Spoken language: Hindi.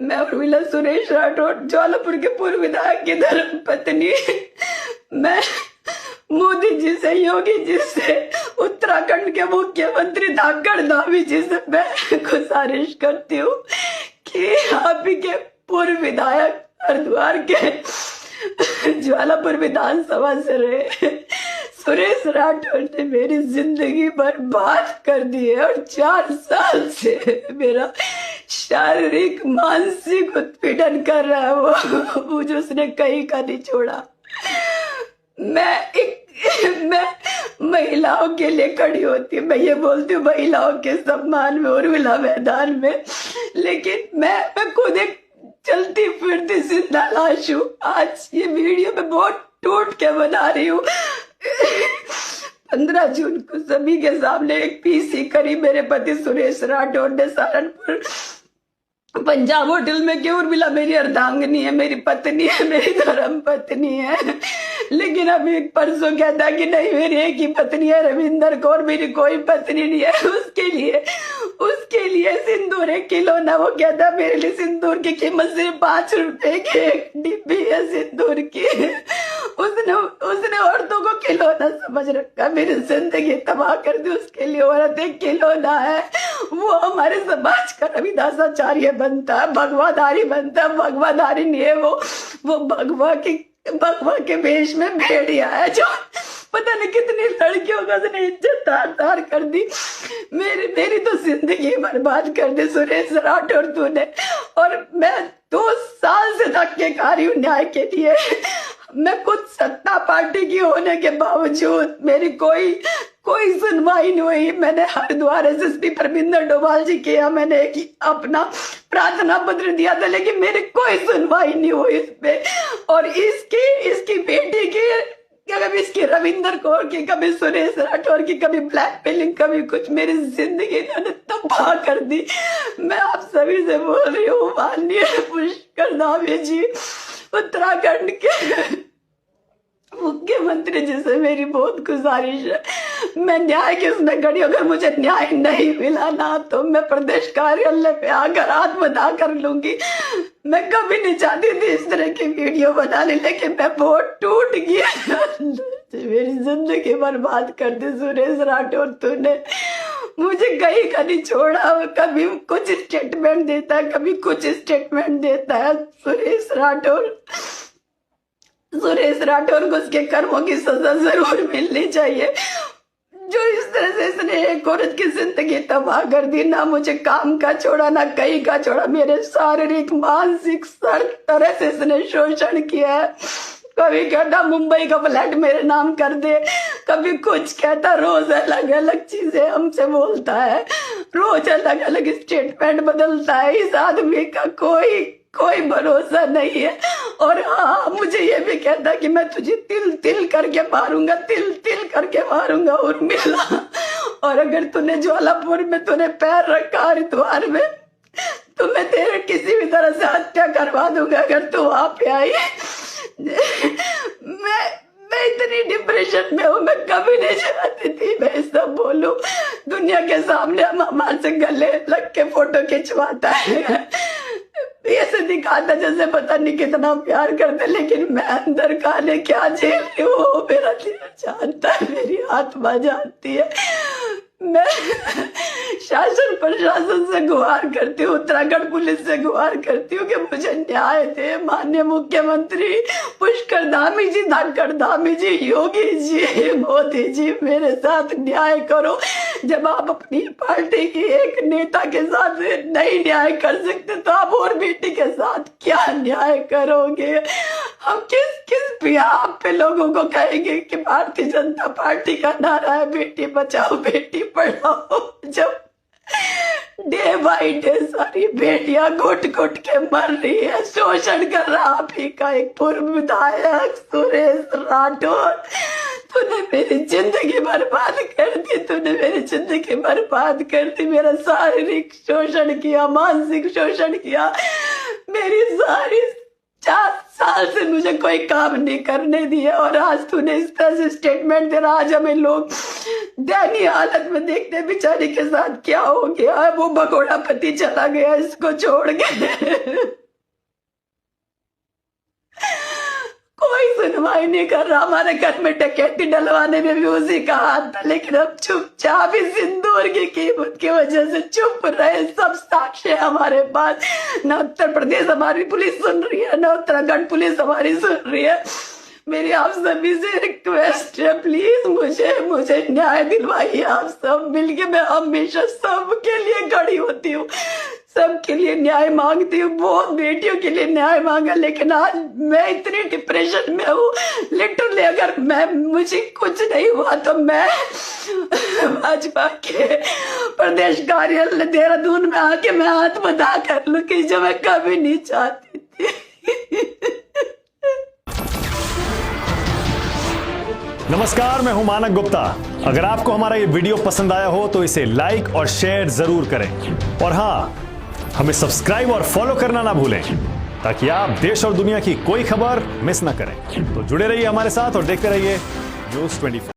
मैं उर्मिला सुरेश राठौड़, ज्वालापुर के पूर्व विधायक की धर्म पत्नी। मैं मोदी जी से, योगी जी से, उत्तराखंड के मुख्यमंत्री धाकड़ धामी जी से मैं गुजारिश करती हूँ कि आप ही के पूर्व विधायक हरिद्वार के ज्वालापुर विधानसभा से रहे सुरेश राठौड़ ने मेरी जिंदगी बर्बाद कर दी है और 4 साल से मेरा शारीरिक मानसिक उत्पीड़न कर रहा है वो मुझे उसने कहीं का नहीं छोड़ा। मैं महिलाओं के लिए खड़ी होती हूँ, मैं ये बोलती हूँ महिलाओं के सम्मान में उर्मिला मैदान में, लेकिन मैं खुद एक चलती फिरती जिंदा लाश हूँ। आज ये वीडियो मैं बहुत टूट के बना रही हूँ। 15 जून को सभी के सामने एक पीसी करी मेरे पति सुरेश राठौड़ ने सहारनपुर पंजाब होटल में कि उर्मिला मेरी अर्धांगिनी है, मेरी पत्नी है, मेरी धर्म पत्नी है, लेकिन अभी परसों कहता कि नहीं मेरी एक ही पत्नी है रविंदर कौर, मेरी कोई पत्नी नहीं है। उसके लिए सिंदूर 1 किलो ना, वो कहता मेरे लिए सिंदूर की कीमत सिर्फ 5 रुपए की एक डिब्बी है सिंदूर की। उसने औरतों को खिलौना समझ रखा, मेरी जिंदगी तबाह कर दी। उसके लिए औरत एक खिलौना है। वो हमारे समाज का रविदासाचार्य बनता है, भगवाधारी बनता है, भगवाधारी नहीं है वो भगवा के वेश में भेड़िया है जो पता नहीं कितनी लड़कियों का उसने इज्जत तार कर दी। मेरी तो जिंदगी बर्बाद कर दी सुरेश राठौड़ तूने। और मैं 2 साल से धक्के खा रही हूँ न्याय के लिए। मैं खुद सत्ता पार्टी की होने के बावजूद मेरी कोई सुनवाई नहीं हुई। मैंने हरिद्वार एसएसपी परमिंदर डोभाल जी के यहाँ मैंने एक अपना प्रार्थना पत्र दिया था, लेकिन मेरी कोई सुनवाई नहीं हुई इस पे। और इसकी बेटी की, कभी इसकी रविंदर कौर की, कभी सुरेश राठौड़ की, कभी ब्लैकमेलिंग, कभी कुछ, मेरी जिंदगी इन्होंने तबाह कर दी। मैं आप सभी से बोल रही हूँ, माननीय पुष्कर धामी जी, उत्तराखंड के मुख्यमंत्री जी से मेरी बहुत गुजारिश है, मैं न्याय की उसमें खड़ी, अगर मुझे न्याय नहीं मिला ना तो मैं प्रदेश कार्यालय पे आकर आत्मदाह कर लूंगी। मैं कभी नहीं चाहती थी इस तरह की वीडियो बनाने, लेकिन मैं बहुत टूट गया। मेरी जिंदगी बर्बाद कर दी सुरेश राठौड़ तूने। मुझे कहीं का नहीं छोड़ा, कभी कुछ स्टेटमेंट देता है, कभी कुछ स्टेटमेंट देता है। सुरेश राठौड़ को उसके कर्मों की सजा जरूर मिलनी चाहिए। जो इस तरह से इसने एक औरत की जिंदगी तबाह कर दी, ना मुझे काम का छोड़ा, ना कहीं का छोड़ा, मेरे शारीरिक मानसिक हर तरह से इसने शोषण किया है। कभी कहता मुंबई का फ्लैट मेरे नाम कर दे, कभी कुछ कहता, रोज अलग अलग चीजें हमसे बोलता है, रोज अलग अलग स्टेटमेंट बदलता है। इस आदमी का कोई भरोसा नहीं है। और हाँ, मुझे ये भी कहता कि मैं तुझे तिल तिल करके मारूंगा उर्मिला। और अगर तूने ज्वालापुर में तूने पैर रखा, हरिद्वार में, तो मैं तेरे किसी भी तरह से हत्या करवा दूंगा अगर तू वहां पे आई। मैं इतनी डिप्रेशन में हूँ, मैं कभी नहीं चाहती थी मैं सब बोलूं दुनिया के सामने। हम हमारे से गले लग के फोटो खिंचवाता है, ऐसे दिखाता जैसे पता नहीं कितना प्यार करते, लेकिन मैं अंदर खाने क्या झेल रही हूँ मेरा दिल जानता है, मेरी आत्मा जानती है। मैं शासन प्रशासन से गुहार करती हूँ, उत्तराखंड पुलिस से गुहार करती हूँ कि मुझे न्याय दे। माननीय मुख्यमंत्री पुष्कर धामी जी, धाकड़ धामी जी, योगी जी, मोदी जी, मेरे साथ न्याय करो। जब आप अपनी पार्टी की एक नेता के साथ नहीं न्याय कर सकते तो आप और बेटी के साथ क्या न्याय करोगे? हम किस बिहार पे लोगों को कहेंगे कि भारतीय जनता पार्टी का नारा है बेटी बचाओ बेटी पढ़ाओ, जब डे बाई डे सारी बेटियां घुट घुट के मर रही है, शोषण कर रहा आप ही का एक पूर्व विधायक सुरेश राठौड़। तूने मेरी जिंदगी बर्बाद कर दी, तूने मेरी जिंदगी बर्बाद कर दी। मेरा शारीरिक शोषण किया, मानसिक शोषण किया, मेरी सारी 4 साल से मुझे कोई काम नहीं करने दिया, और आज तूने इस तरह से स्टेटमेंट दे रहा। आज हमें लोग दयनीय हालत में देखते हैं बेचारे के साथ क्या हो गया। वो भगोड़ा पति चला गया इसको छोड़ के। कोई सुनवाई नहीं कर रहा। हमारे घर में डकैती डलवाने में भी उसी का हाथ था, लेकिन अब चुपचाप इस सिंदूर की कीमत की वजह से चुप रहे। सब साक्ष्य हमारे पास। न उत्तर प्रदेश हमारी पुलिस सुन रही है, न उत्तराखंड पुलिस हमारी सुन रही है। मेरी आप सभी से रिक्वेस्ट है, प्लीज मुझे न्याय दिलवाइए। आप सब मिलके, मैं हमेशा सबके लिए खड़ी होती हूँ, सबके लिए न्याय मांगती हूँ। बहुत बेटियों के लिए न्याय मांगा, लेकिन आज मैं इतनी डिप्रेशन में हूँ। लिटरली अगर मुझे कुछ नहीं हुआ तो मैं भाजपा के प्रदेश कार्यालय देहरादून में आके मैं आत्मदाह कर लूं, कि जो मैं कभी नहीं चाहती थी। नमस्कार, मैं हूं मानक गुप्ता। अगर आपको हमारा ये वीडियो पसंद आया हो तो इसे लाइक और शेयर जरूर करें, और हाँ, हमें सब्सक्राइब और फॉलो करना ना भूलें, ताकि आप देश और दुनिया की कोई खबर मिस ना करें। तो जुड़े रहिए हमारे साथ और देखते रहिए News 24।